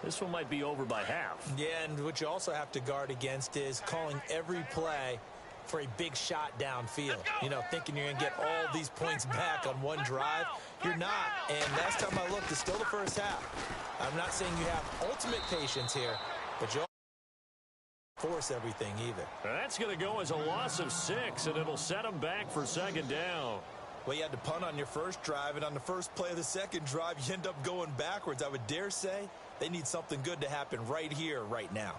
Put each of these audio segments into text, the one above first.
This one might be over by half. Yeah, and what you also have to guard against is calling every play for a big shot downfield. You know, thinking you're going to get all these points back on one drive. You're not. And last time I looked, it's still the first half. I'm not saying you have ultimate patience here, but you force everything either. That's going to go as a loss of 6, and it'll set them back for second down. Well, you had to punt on your first drive, and on the first play of the second drive, you end up going backwards. I would dare say they need something good to happen right here, right now.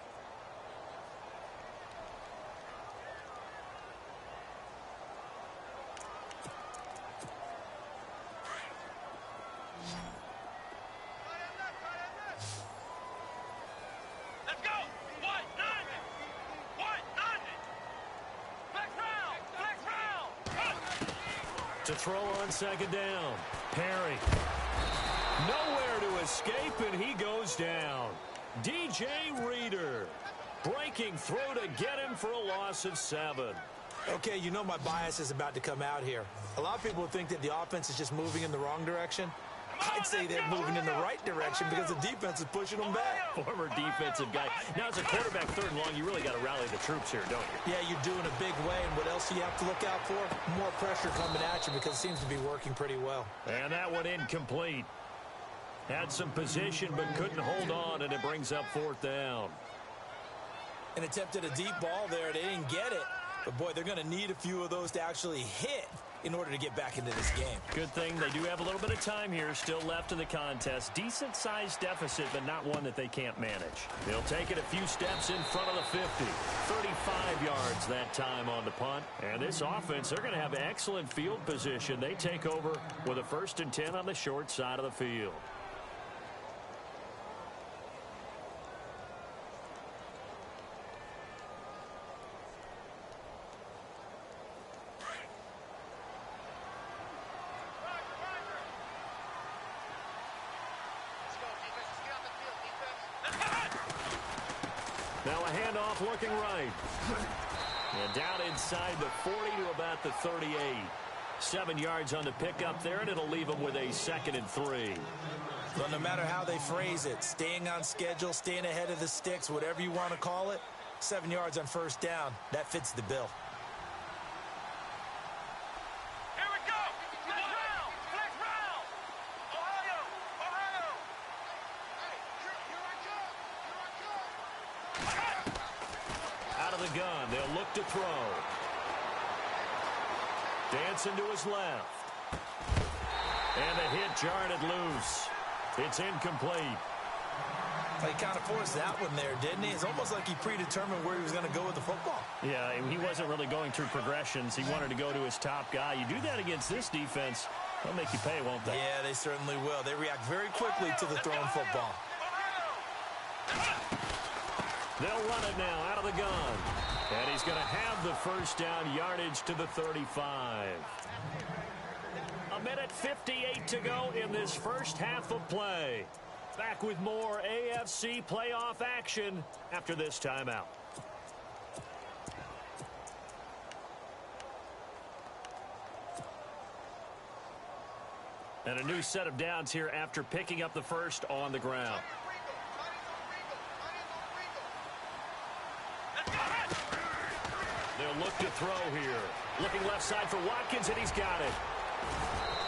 To throw on second down. Perry. Nowhere to escape, and he goes down. DJ Reader breaking through to get him for a loss of 7. Okay, you know my bias is about to come out here. A lot of people think that the offense is just moving in the wrong direction. I'd say they're moving in the right direction because the defense is pushing them back. Former defensive guy. Now, as a quarterback, third and long, you really got to rally the troops here, don't you? Yeah, you're doing a big way, and what else do you have to look out for? More pressure coming at you because it seems to be working pretty well. And that one incomplete. Had some position but couldn't hold on, and it brings up fourth down. And attempted a deep ball there. They didn't get it. But, boy, they're going to need a few of those to actually hit in order to get back into this game. Good thing they do have a little bit of time here still left in the contest. Decent-sized deficit, but not one that they can't manage. They'll take it a few steps in front of the 50. 35 yards that time on the punt. And this offense, they're going to have excellent field position. They take over with a 1st and 10 on the short side of the field. Now a handoff looking right. And down inside the 40 to about the 38. 7 yards on the pickup there, and it'll leave them with a 2nd and 3. Well, no matter how they phrase it, staying on schedule, staying ahead of the sticks, whatever you want to call it, 7 yards on first down, that fits the bill. Gun. They'll look to throw. Dancing to his left. And the hit jarred it loose. It's incomplete. He kind of forced that one there, didn't he? It's almost like he predetermined where he was going to go with the football. Yeah, he wasn't really going through progressions. He wanted to go to his top guy. You do that against this defense, they'll make you pay, won't they? Yeah, they certainly will. They react very quickly to the thrown football. They'll run it now out of the gun. And he's going to have the first down, yardage to the 35. 1:58 to go in this first half of play. Back with more AFC playoff action after this timeout. And a new set of downs here after picking up the first on the ground. They'll look to throw here. Looking left side for Watkins, and he's got it.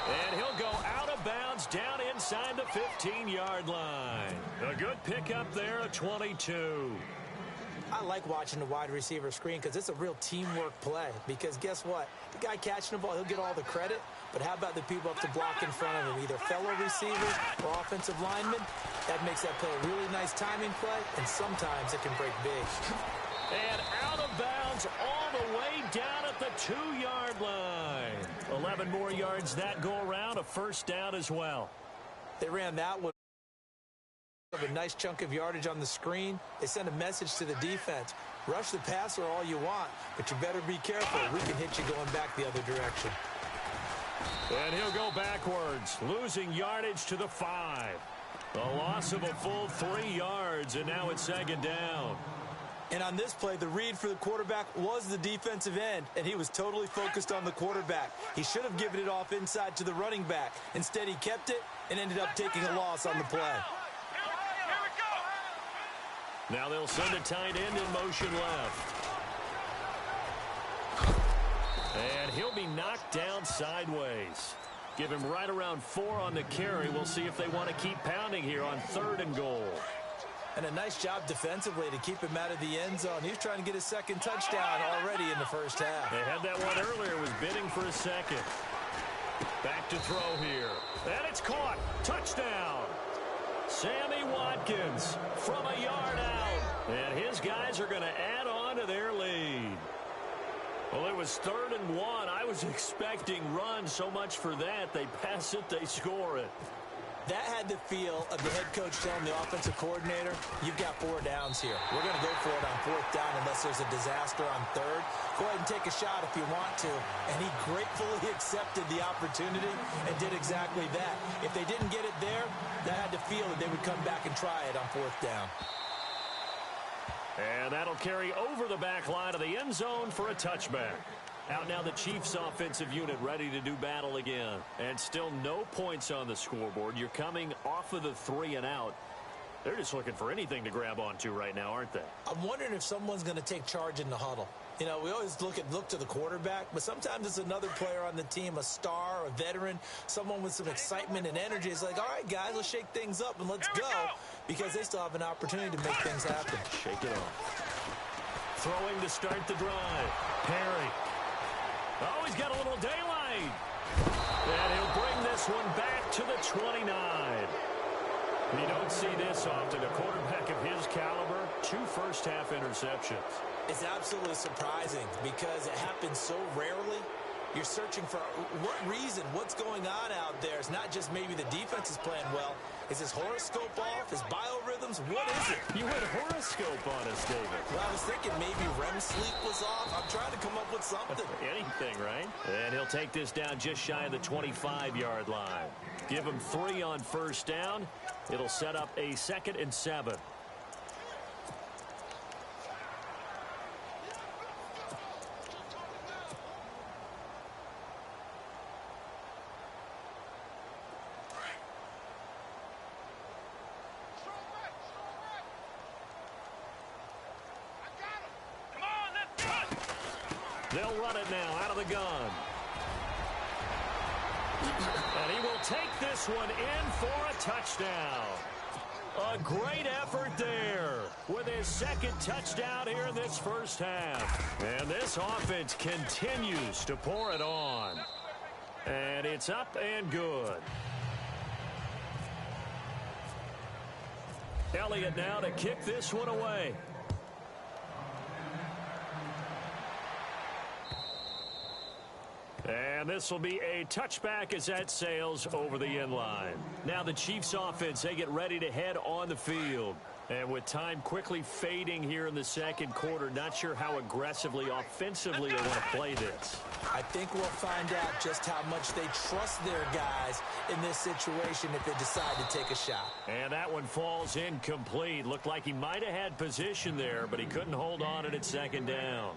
And he'll go out of bounds down inside the 15-yard line. A good pickup there, a 22. I like watching the wide receiver screen because it's a real teamwork play. Because guess what? The guy catching the ball, he'll get all the credit. But how about the people up to block in front of him? Either fellow receivers or offensive linemen. That makes that play a really nice timing play, and sometimes it can break big. And out of bounds all the way down at the 2-yard line. 11 more yards that go around, a first down as well. They ran that one. A nice chunk of yardage on the screen. They send a message to the defense. Rush the passer all you want, but you better be careful. We can hit you going back the other direction. And he'll go backwards, losing yardage to the 5. A loss of a full 3 yards, and now it's second down. And on this play, the read for the quarterback was the defensive end, and he was totally focused on the quarterback. He should have given it off inside to the running back. Instead, he kept it and ended up taking a loss on the play. Now they'll send a tight end in motion left. And he'll be knocked down sideways. Give him right around 4 on the carry. We'll see if they want to keep pounding here on 3rd and goal. And a nice job defensively to keep him out of the end zone. He was trying to get his second touchdown already in the first half. They had that one earlier, was bidding for a second. Back to throw here. And it's caught. Touchdown. Sammy Watkins from a yard out. And his guys are going to add on to their lead. Well, it was 3rd and 1. I was expecting run, so much for that. They pass it, they score it. That had the feel of the head coach telling the offensive coordinator, you've got 4 downs here. We're going to go for it on 4th down unless there's a disaster on 3rd. Go ahead and take a shot if you want to. And he gratefully accepted the opportunity and did exactly that. If they didn't get it there, that had the feel that they would come back and try it on 4th down. And that'll carry over the back line of the end zone for a touchback. Out now the Chiefs offensive unit ready to do battle again. And still no points on the scoreboard. You're coming off of the 3 and out. They're just looking for anything to grab onto right now, aren't they? I'm wondering if someone's going to take charge in the huddle. You know, we always look to the quarterback, but sometimes it's another player on the team, a star, a veteran, someone with some excitement and energy. It's like, all right, guys, let's shake things up and let's go, because they still have an opportunity to make things happen. Shake it off. Throwing to start the drive. Perry. Oh, he's got a little daylight. And he'll bring this one back to the 29. You don't see this often. A quarterback of his caliber, 2 first-half interceptions. It's absolutely surprising because it happens so rarely. You're searching for what reason, what's going on out there. It's not just maybe the defense is playing well. Is his horoscope off? His biorhythms? What is it? You went horoscope on us, David. Well, I was thinking maybe REM sleep was off. I'm trying to come up with something. Anything, right? And he'll take this down just shy of the 25-yard line. Give him 3 on 1st down. It'll set up a 2nd and 7. They'll run it now out of the gun. And he will take this one in for a touchdown. A great effort there with his 2nd touchdown here in this first half. And this offense continues to pour it on. And it's up and good. Elliott now to kick this one away. And this will be a touchback as that sails over the end line. Now the Chiefs offense, they get ready to head on the field. And with time quickly fading here in the 2nd quarter, not sure how aggressively, offensively they want to play this. I think we'll find out just how much they trust their guys in this situation if they decide to take a shot. And that one falls incomplete. Looked like he might have had position there, but he couldn't hold on at 2nd down.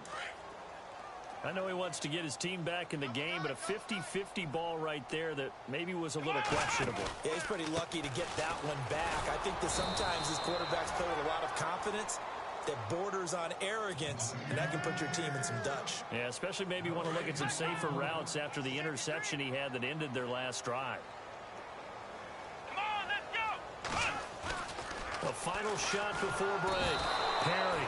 I know he wants to get his team back in the game, but a 50-50 ball right there that maybe was a little questionable. Yeah, he's pretty lucky to get that one back. I think that sometimes these quarterbacks play with a lot of confidence that borders on arrogance, and that can put your team in some Dutch. Yeah, especially maybe want to look at some safer routes after the interception he had that ended their last drive. Come on, let's go! A final shot before break. Perry.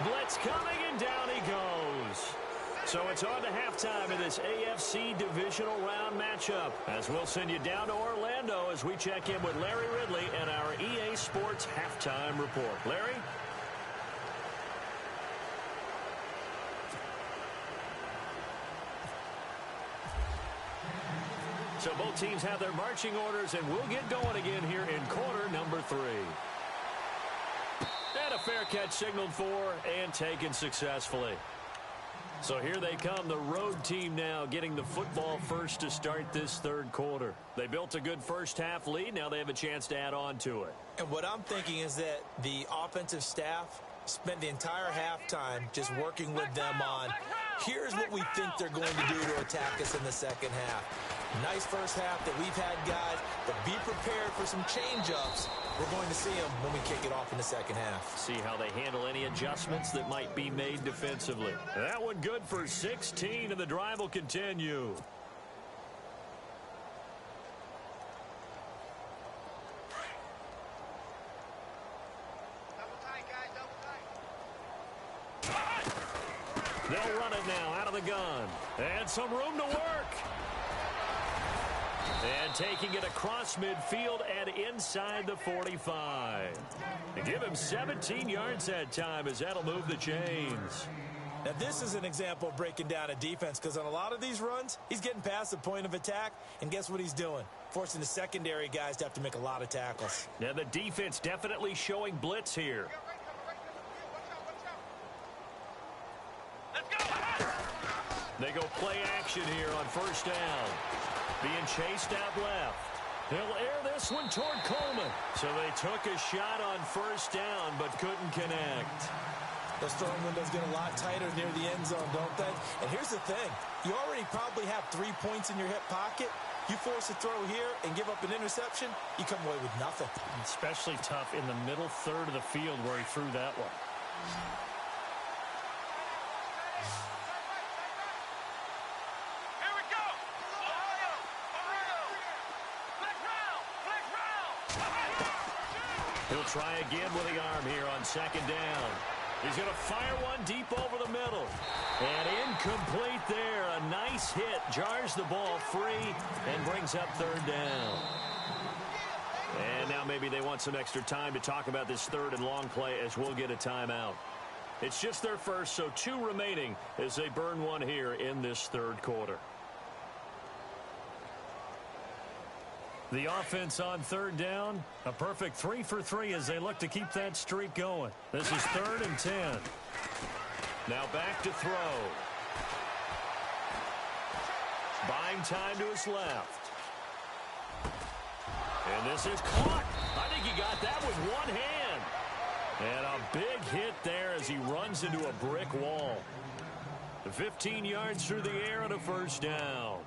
Blitz coming, and down he goes. So it's on to halftime in this AFC divisional round matchup, as we'll send you down to Orlando as we check in with Larry Ridley and our EA Sports halftime report. Larry? So both teams have their marching orders, and we'll get going again here in quarter number 3. And a fair catch signaled for and taken successfully. So here they come, the road team now getting the football first to start this 3rd quarter. They built a good first half lead. Now they have a chance to add on to it. And what I'm thinking is that the offensive staff spent the entire halftime just working with them on Here's what we think they're going to do to attack us in the second half. Nice first half that we've had, guys, but be prepared for some change-ups. We're going to see them when we kick it off in the second half. See how they handle any adjustments that might be made defensively. That one good for 16, and the drive will continue. They'll run it now out of the gun. And some room to work. And taking it across midfield and inside the 45. They give him 17 yards that time as that'll move the chains. Now, this is an example of breaking down a defense because on a lot of these runs, he's getting past the point of attack, and guess what he's doing? Forcing the secondary guys to have to make a lot of tackles. Now, the defense definitely showing blitz here. They go play action here on first down. Being chased out left. They'll air this one toward Coleman. So they took a shot on first down but couldn't connect. Those throwing windows get a lot tighter near the end zone, don't they? And here's the thing. You already probably have 3 points in your hip pocket. You force a throw here and give up an interception, you come away with nothing. Especially tough in the middle third of the field where he threw that one. He'll try again with the arm here on second down. He's going to fire one deep over the middle. And incomplete there. A nice hit. Jars the ball free and brings up third down. And now maybe they want some extra time to talk about this third and long play as we'll get a timeout. It's just their first, so 2 remaining as they burn one here in this third quarter. The offense on third down, a perfect 3 for 3 as they look to keep that streak going. This is 3rd and 10. Now back to throw. Buying time to his left. And this is caught. I think he got that with one hand. And a big hit there as he runs into a brick wall. The 15 yards through the air and a first down.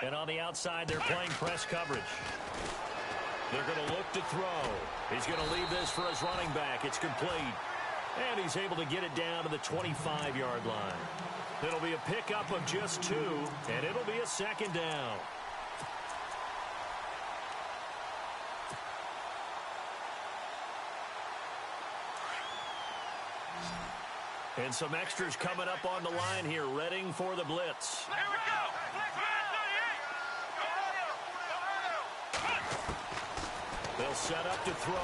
And on the outside, they're playing press coverage. They're going to look to throw. He's going to leave this for his running back. It's complete. And he's able to get it down to the 25-yard line. It'll be a pickup of just 2, and it'll be a second down. And some extras coming up on the line here, readying for the blitz. Here we go. They'll set up to throw.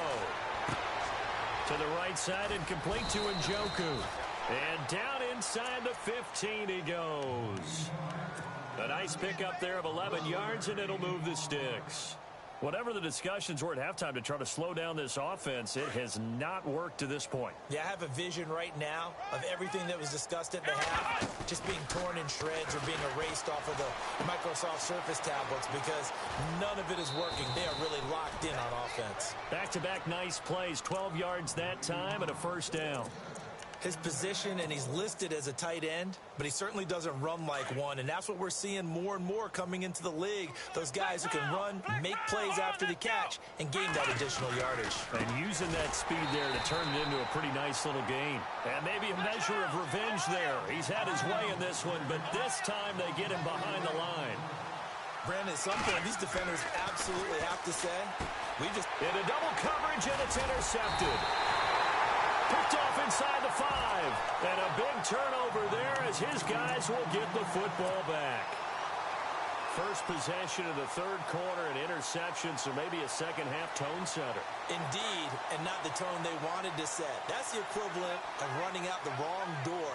To the right side and complete to Njoku. And down inside the 15 he goes. A nice pickup there of 11 yards, and it'll move the sticks. Whatever the discussions were at halftime to try to slow down this offense, it has not worked to this point. Yeah, I have a vision right now of everything that was discussed at the half just being torn in shreds or being erased off of the Microsoft Surface tablets because none of it is working. They are really locked in on offense. Back-to-back nice plays, 12 yards that time and a first down. His position, and he's listed as a tight end, but he certainly doesn't run like one, and that's what we're seeing more and more coming into the league. Those guys who can run, make plays after the catch, and gain that additional yardage. And using that speed there to turn it into a pretty nice little gain. And maybe a measure of revenge there. He's had his way in this one, but this time they get him behind the line. Brandon, at some point, these defenders absolutely have to say, we just... Into double coverage, and it's intercepted. Picked off inside the 5. And a big turnover there as his guys will get the football back. First possession of the third quarter, an interception, so maybe a second-half tone setter. Indeed, and not the tone they wanted to set. That's the equivalent of running out the wrong door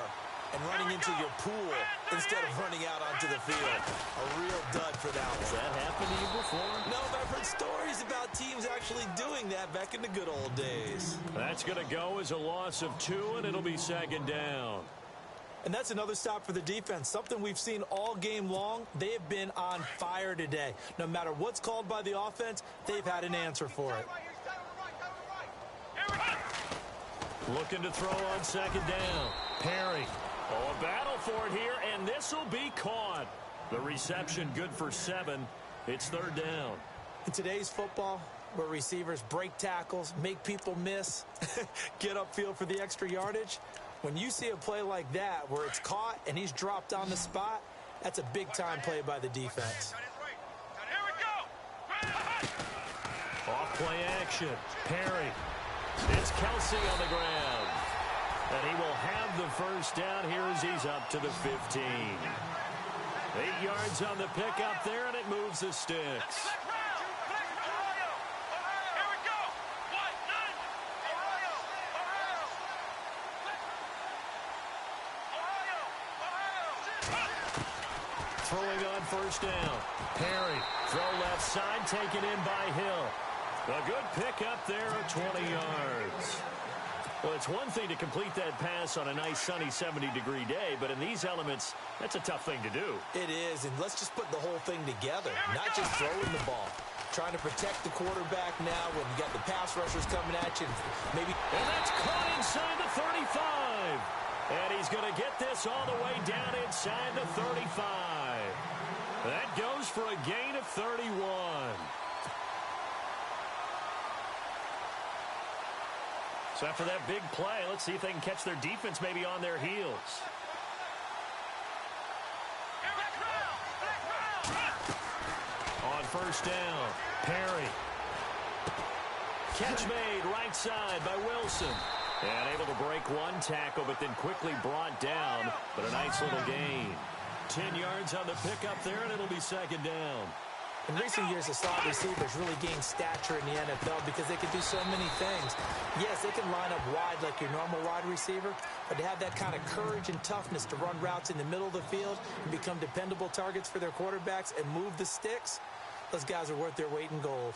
and running into your pool instead of running out onto the field. A real dud for that one. Has that happened to you before? No, but I've heard stories about teams actually doing that back in the good old days. That's going to go as a loss of 2, and it'll be second down. And that's another stop for the defense, something we've seen all game long. They have been on fire today. No matter what's called by the offense, they've had an answer for it. Looking to throw on second down. Perry. Oh, a battle for it here, and this will be caught. The reception good for 7. It's third down. In today's football, where receivers break tackles, make people miss, get upfield for the extra yardage, when you see a play like that where it's caught and he's dropped on the spot, that's a big-time play by the defense. Off play action. Perry. It's Kelsey on the ground. And he will have the first down here as he's up to the 15. 8 yards on the pickup there, and it moves the sticks. Throwing on first down. Perry. Throw left side, taken in by Hill. A good pickup there at 20 yards. Well, it's one thing to complete that pass on a nice sunny 70-degree day, but in these elements, that's a tough thing to do. It is, and let's just put the whole thing together, not just throwing the ball. Trying to protect the quarterback now when you got the pass rushers coming at you. And that's caught inside the 35. And he's going to get this all the way down inside the 35. That goes for a gain of 31. So after that big play, let's see if they can catch their defense maybe on their heels. On first down, Perry. Catch made right side by Wilson. And able to break one tackle, but then quickly brought down. But a nice little gain. 10 yards on the pickup there, and it'll be second down. In recent years, the slot receivers really gained stature in the NFL because they can do so many things. Yes, they can line up wide like your normal wide receiver, but to have that kind of courage and toughness to run routes in the middle of the field and become dependable targets for their quarterbacks and move the sticks, those guys are worth their weight in gold.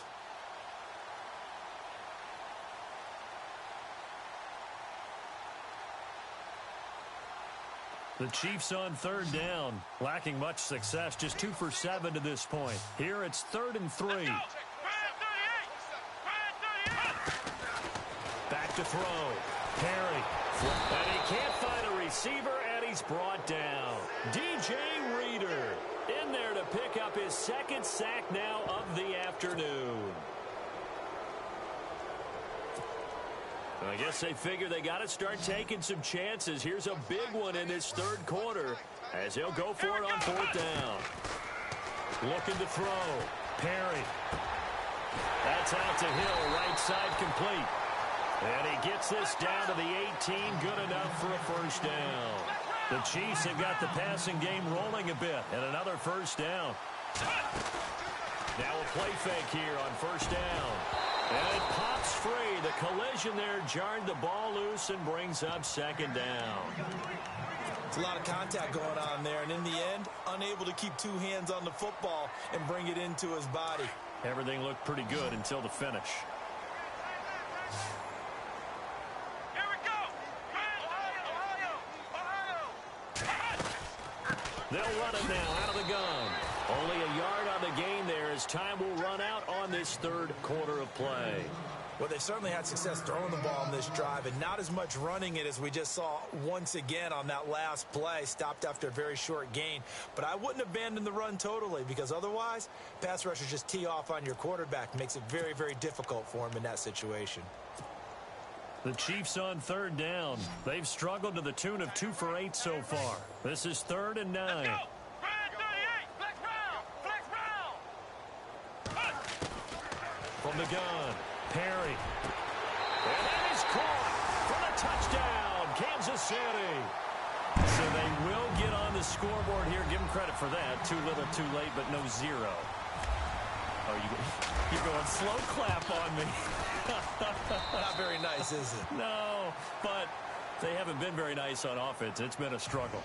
The Chiefs on third down, lacking much success, just 2 for 7 to this point. Here it's 3rd and 3. Back to throw. Perry. And he can't find a receiver, and he's brought down. DJ Reader in there to pick up his 2nd sack now of the afternoon. I guess they figure they got to start taking some chances. Here's a big one in this 3rd quarter as he'll go for it on 4th down. Looking to throw. Perry. That's out to Hill, right side complete. And he gets this down to the 18, good enough for a first down. The Chiefs have got the passing game rolling a bit, and another first down. Now a play fake here on first down. And it pops free. The collision there jarred the ball loose and brings up 2nd down. It's a lot of contact going on there, and in the end, unable to keep 2 hands on the football and bring it into his body. Everything looked pretty good until the finish. Here we go! They'll run it now out of the gun. Only a yard on the gain there as time will run out on this 3rd quarter of play. Well, they've certainly had success throwing the ball on this drive and not as much running it as we just saw once again on that last play. Stopped after a very short gain. But I wouldn't abandon the run totally because otherwise, pass rushers just tee off on your quarterback. Makes it very, very difficult for him in that situation. The Chiefs on 3rd down. They've struggled to the tune of 2 for 8 so far. This is 3rd and 9. From the gun, Perry. And that is caught for the touchdown, Kansas City. So they will get on the scoreboard here. Give them credit for that. Too little, too late, but no 0. Oh, you're going slow clap on me. Not very nice, is it? No, but They haven't been very nice on offense. It's been a struggle.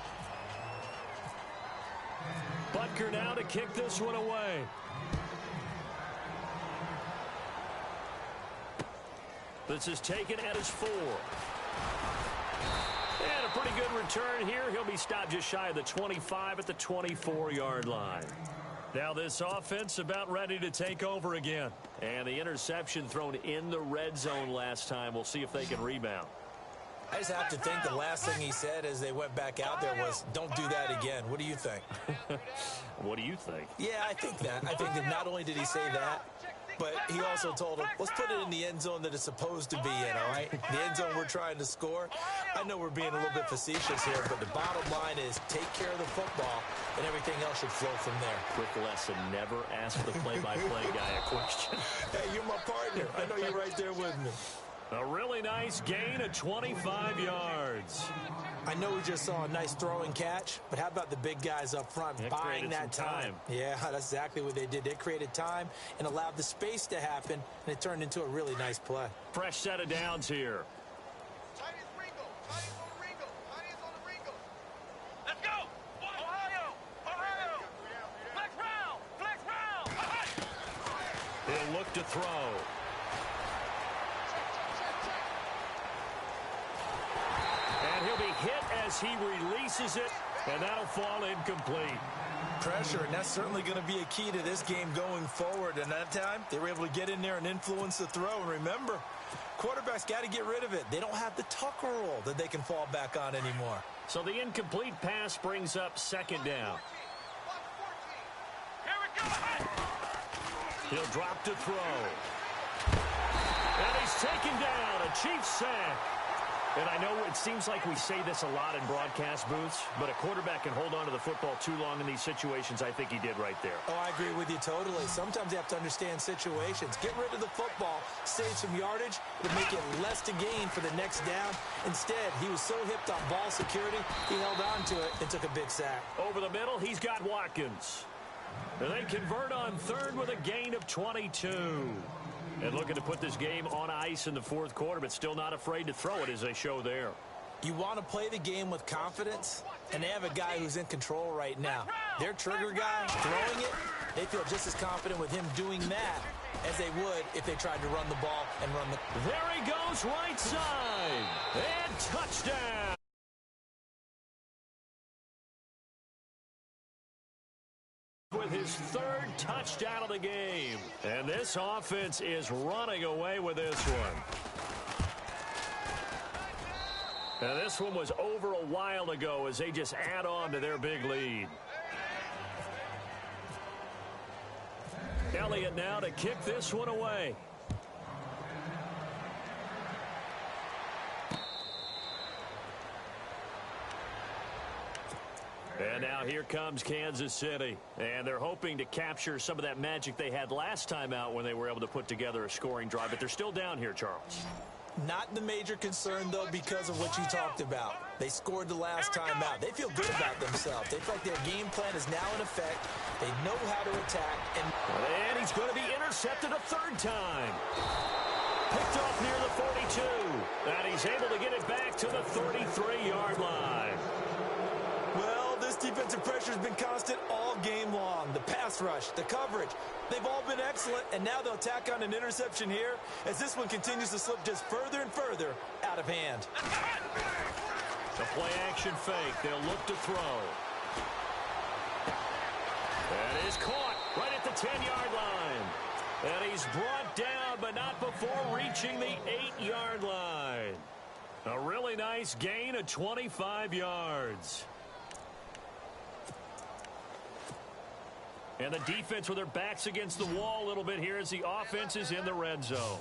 Butker now to kick this one away. This is taken at his 4. And a pretty good return here. He'll be stopped just shy of the 25 at the 24-yard line. Now this offense about ready to take over again. And the interception thrown in the red zone last time. We'll see if they can rebound. I just have to think the last thing he said as they went back out there was, don't do that again. What do you think? What do you think? Yeah, I think that. I think that not only did he say that, but he also told him, let's put it in the end zone that it's supposed to be in, all right? The end zone we're trying to score. I know we're being a little bit facetious here, but the bottom line is take care of the football, and everything else should flow from there. Quick lesson, never ask the play-by-play guy a question. Hey, you're my partner. I know you're right there with me. A really nice gain of 25 yards. I know we just saw a nice throw and catch, but how about the big guys up front buying that time? Yeah, that's exactly what they did. They created time and allowed the space to happen, and it turned into a really nice play. Fresh set of downs here. Let's go! Ohio! Ohio! Flex round! Flex round! He'll look to throw. And he'll be hit as he releases it, and that'll fall incomplete. Pressure, and that's certainly going to be a key to this game going forward. And that time, they were able to get in there and influence the throw. And remember, quarterbacks got to get rid of it. They don't have the tucker roll that they can fall back on anymore. So the incomplete pass brings up second down. Here we go! He'll drop to throw. And he's taken down. A Chiefs sack. And I know it seems like we say this a lot in broadcast booths, but a quarterback can hold on to the football too long in these situations. I think he did right there. Oh, I agree with you totally. Sometimes you have to understand situations. Get rid of the football, save some yardage, to make it less to gain for the next down. Instead, he was so hipped on ball security, he held on to it and took a big sack. Over the middle, he's got Watkins. And they convert on third with a gain of 22. And looking to put this game on ice in the fourth quarter, but still not afraid to throw it as they show there. You want to play the game with confidence, and they have a guy who's in control right now. Their trigger guy throwing it, they feel just as confident with him doing that as they would if they tried to run the ball and run the... There he goes, right side. And touchdown. With his third touchdown of the game. And this offense is running away with this one. Now this one was over a while ago as they just add on to their big lead. Elliott now to kick this one away. And now here comes Kansas City. And they're hoping to capture some of that magic they had last time out when they were able to put together a scoring drive. But they're still down here, Charles. Not the major concern, though, because of what you talked about. They scored the last time out. They feel good about themselves. They feel like their game plan is now in effect. They know how to attack. And he's going to be intercepted a third time. Picked off near the 42. And he's able to get it back to the 33-yard line. Well, this defensive pressure has been constant all game long. The pass rush, the coverage, they've all been excellent, and now they'll tack on an interception here as this one continues to slip just further and further out of hand. The play-action fake. They'll look to throw. That is caught right at the 10-yard line. And he's brought down, but not before reaching the 8-yard line. A really nice gain of 25 yards. And the defense with their backs against the wall a little bit here as the offense is in the red zone.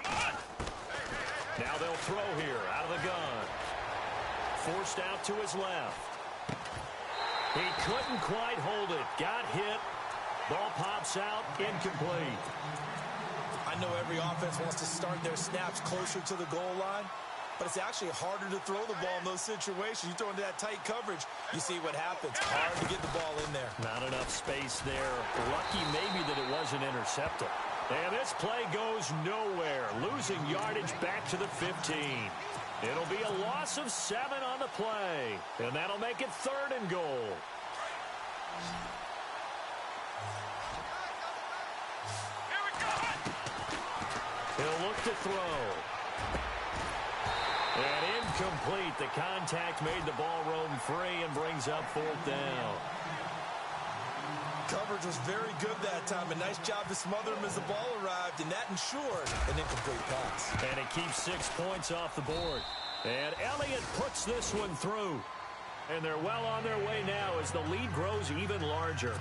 Now they'll throw here out of the gun. Forced out to his left. He couldn't quite hold it. Got hit. Ball pops out. Incomplete. I know every offense wants to start their snaps closer to the goal line, but it's actually harder to throw the ball in those situations. You throw into that tight coverage, you see what happens. Hard to get the ball in there. Not enough space there. Lucky maybe that it wasn't intercepted. And this play goes nowhere. Losing yardage back to the 15. It'll be a loss of 7 on the play. And that'll make it 3rd and goal. Here we go. He'll look to throw. And incomplete. The contact made the ball roam free and brings up 4th down. Coverage was very good that time. A nice job to smother him as the ball arrived, and that ensured an incomplete pass. And it keeps 6 points off the board. And Elliott puts this one through. And they're well on their way now as the lead grows even larger.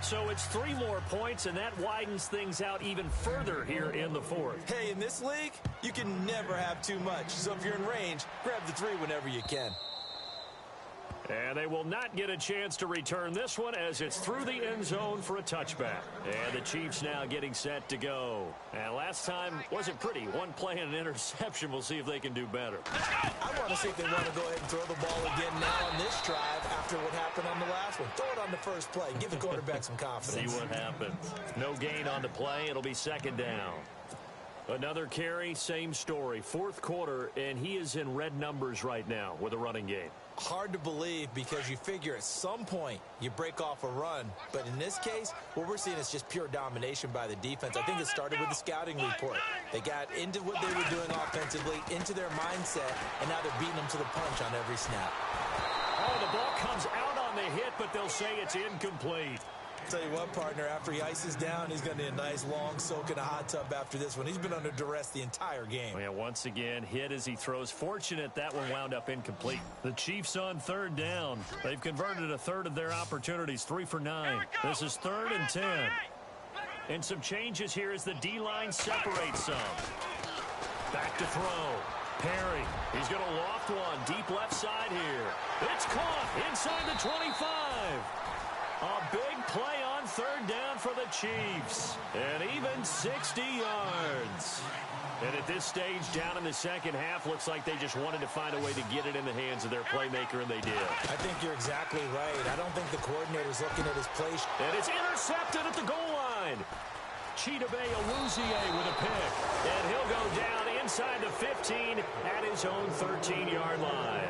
So it's 3 more points, and that widens things out even further here in the 4th. Hey, in this league, you can never have too much. So if you're in range, grab the 3 whenever you can. And they will not get a chance to return this one as it's through the end zone for a touchback. And the Chiefs now getting set to go. And last time wasn't pretty. 1 play and an interception. We'll see if they can do better. I want to see if they want to go ahead and throw the ball again now on this drive after what happened on the last one. Throw it on the first play. Give the quarterback some confidence. See what happens. No gain on the play. It'll be 2nd down. Another carry, same story. 4th quarter, and he is in red numbers right now with a running game. Hard to believe because you figure at some point you break off a run. But in this case, what we're seeing is just pure domination by the defense. I think it started with the scouting report. They got into what they were doing offensively, into their mindset, and now they're beating them to the punch on every snap. Oh, the ball comes out on the hit, but they'll say it's incomplete. Tell you what, partner, after he ices down, he's going to need a nice long soak in a hot tub after this one. He's been under duress the entire game. Yeah, once again, hit as he throws. Fortunate that one wound up incomplete. The Chiefs on 3rd down. They've converted a 1/3 of their opportunities, 3 for 9. This is 3rd and 10. And some changes here as the D-line separates some. Back to throw. Perry, he's going to loft one deep left side here. It's caught inside the 25. A big play on 3rd down for the Chiefs. And even 60 yards. And at this stage, down in the 2nd half, looks like they just wanted to find a way to get it in the hands of their playmaker, and they did. I think you're exactly right. I don't think the coordinator's looking at his play. And it's intercepted at the goal line. Chidobe Awuzie with a pick. And he'll go down inside the 15 at his own 13-yard line.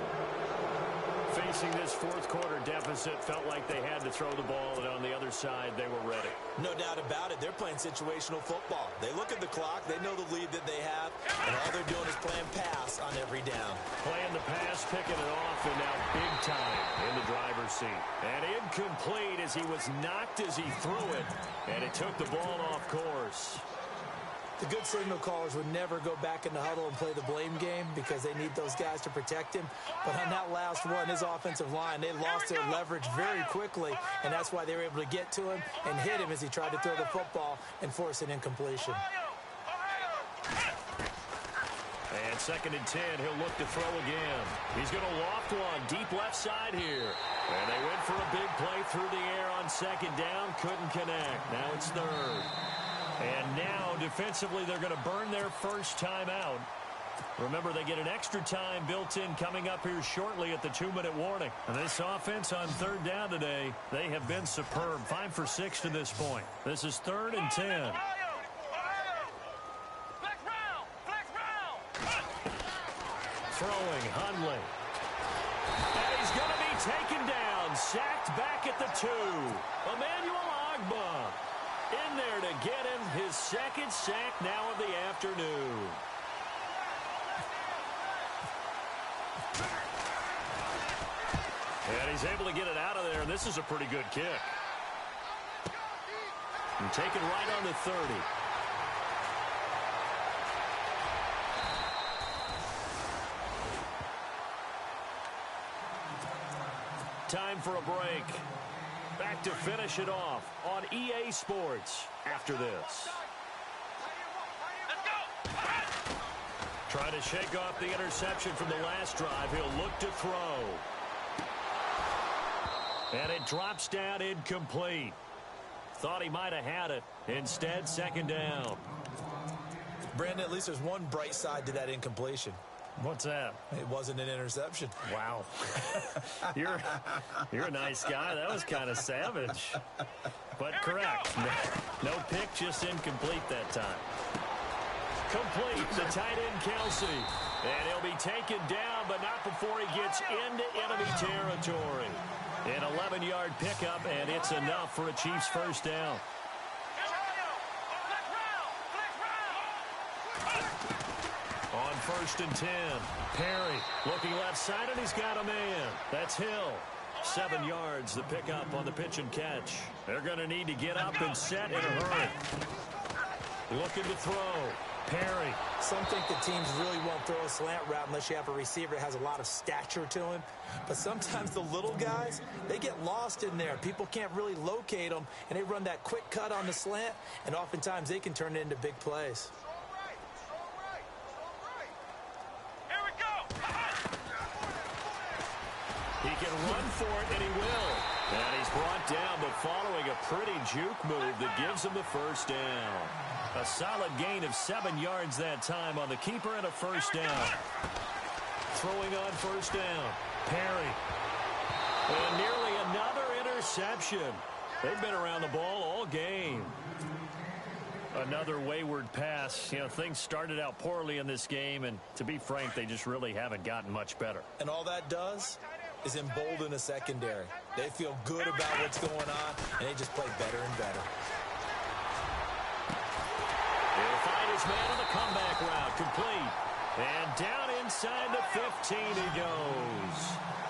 Facing this 4th quarter deficit, felt like they had to throw the ball, and on the other side, they were ready. No doubt about it. They're playing situational football. They look at the clock. They know the lead that they have, and all they're doing is playing pass on every down. Playing the pass, picking it off, and now big time in the driver's seat. And incomplete as he was knocked as he threw it, and it took the ball off course. The good signal callers would never go back in the huddle and play the blame game because they need those guys to protect him. But on that last one, his offensive line, they lost their leverage very quickly, and that's why they were able to get to him and hit him as he tried to throw the football and force an incompletion. And 2nd and 10, he'll look to throw again. He's going to loft one deep left side here. And they went for a big play through the air on 2nd down, couldn't connect. Now it's 3rd. And now, defensively, they're going to burn their first time out. Remember, they get an extra time built in coming up here shortly at the 2-minute warning. And this offense on 3rd down today, they have been superb. 5 for 6 to this point. This is 3rd and 10. Throwing, Hundley. And he's going to be taken down. Sacked back at the 2. Emmanuel Ogbah in there to get him his 2nd sack now of the afternoon. And he's able to get it out of there, and this is a pretty good kick. And taken right on the 30. Time for a break. Back to finish it off on EA Sports after this. Trying to shake off the interception from the last drive. He'll look to throw. And it drops down incomplete. Thought he might have had it. Instead, 2nd down. Brandon, at least there's one bright side to that incompletion. What's that? It wasn't an interception. Wow. You're a nice guy. That was kind of savage. But correct. No pick, just incomplete that time. Complete. The tight end, Kelsey. And he'll be taken down, but not before he gets into enemy territory. An 11-yard pickup, and it's enough for a Chiefs first down. On 1st and 10, Perry looking left side, and he's got a man. That's Hill. 7 yards, the pickup on the pitch and catch. They're going to need to get up and set in a hurry. Looking to throw. Perry. Some think the teams really won't throw a slant route unless you have a receiver that has a lot of stature to him. But sometimes the little guys, they get lost in there. People can't really locate them, and they run that quick cut on the slant, and oftentimes they can turn it into big plays. He can run for it, and he will. And he's brought down, but following a pretty juke move that gives him the first down. A solid gain of 7 yards that time on the keeper and a first down. Throwing on first down. Perry. And nearly another interception. They've been around the ball all game. Another wayward pass. You know, things started out poorly in this game, and to be frank, they just really haven't gotten much better. And all that does is embolden a secondary. They feel good about what's going on, and they just play better and better. He'll find his man on the comeback route. Complete. And down inside the 15 he goes.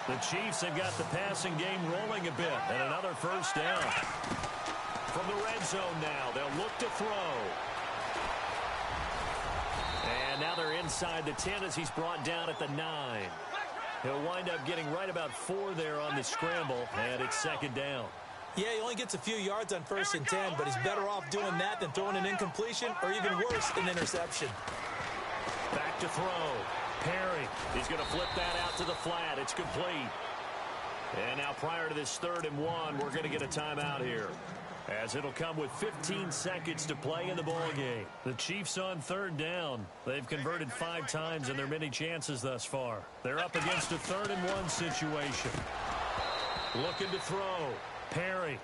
The Chiefs have got the passing game rolling a bit, and another first down. From the red zone now, they'll look to throw. And now they're inside the 10 as he's brought down at the 9. He'll wind up getting right about 4 there on the scramble, and it's second down. Yeah, he only gets a few yards on 1st and 10, but he's better off doing that than throwing an incompletion or even worse, an interception. Back to throw. Perry. He's going to flip that out to the flat. It's complete. And now prior to this 3rd and 1, we're going to get a timeout here, as it'll come with 15 seconds to play in the ballgame. The Chiefs on 3rd down. They've converted 5 times in their many chances thus far. They're up against a 3rd and 1 situation. Looking to throw. Perry.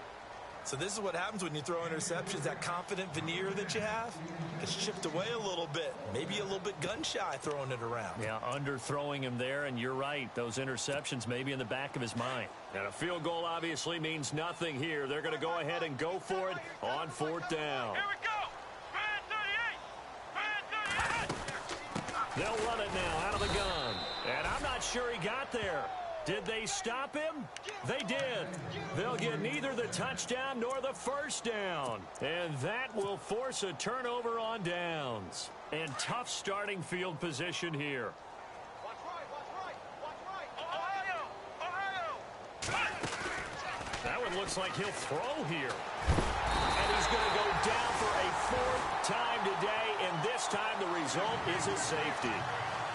So this is what happens when you throw interceptions. That confident veneer that you have gets chipped away a little bit. Maybe a little bit gun-shy throwing it around. Yeah, underthrowing him there, and you're right. Those interceptions may be in the back of his mind. And a field goal obviously means nothing here. They're going to go ahead and go for it on 4th down. Here we go. Fan 38. Fan 38. They'll run it now out of the gun. And I'm not sure he got there. Did they stop him? They did. They'll get neither the touchdown nor the first down. And that will force a turnover on downs. And tough starting field position here. Watch right. Ohio. That one looks like he'll throw here. And he's going to go down for a 4th time today. And this time the result is a safety.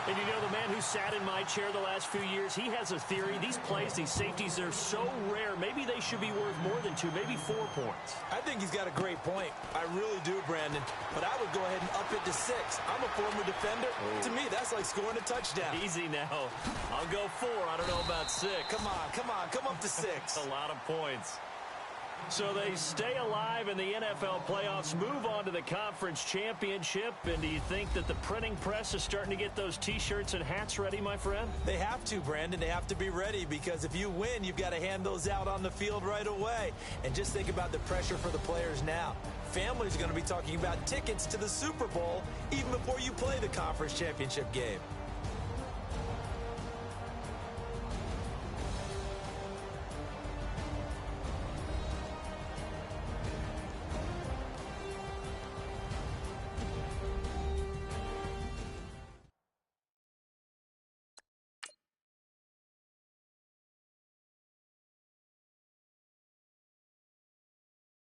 And you know, the man who sat in my chair the last few years, he has a theory. These plays, these safeties, they're so rare. Maybe they should be worth more than 2, maybe 4 points. I think he's got a great point. I really do, Brandon. But I would go ahead and up it to 6. I'm a former defender. Oh. To me, that's like scoring a touchdown. Easy now. I'll go 4. I don't know about 6. Come on. Come up to 6. A lot of points. So they stay alive in the NFL playoffs, move on to the conference championship. And do you think that the printing press is starting to get those T-shirts and hats ready, my friend? They have to, Brandon. They have to be ready, because if you win, you've got to hand those out on the field right away. And just think about the pressure for the players now. Families are going to be talking about tickets to the Super Bowl even before you play the conference championship game.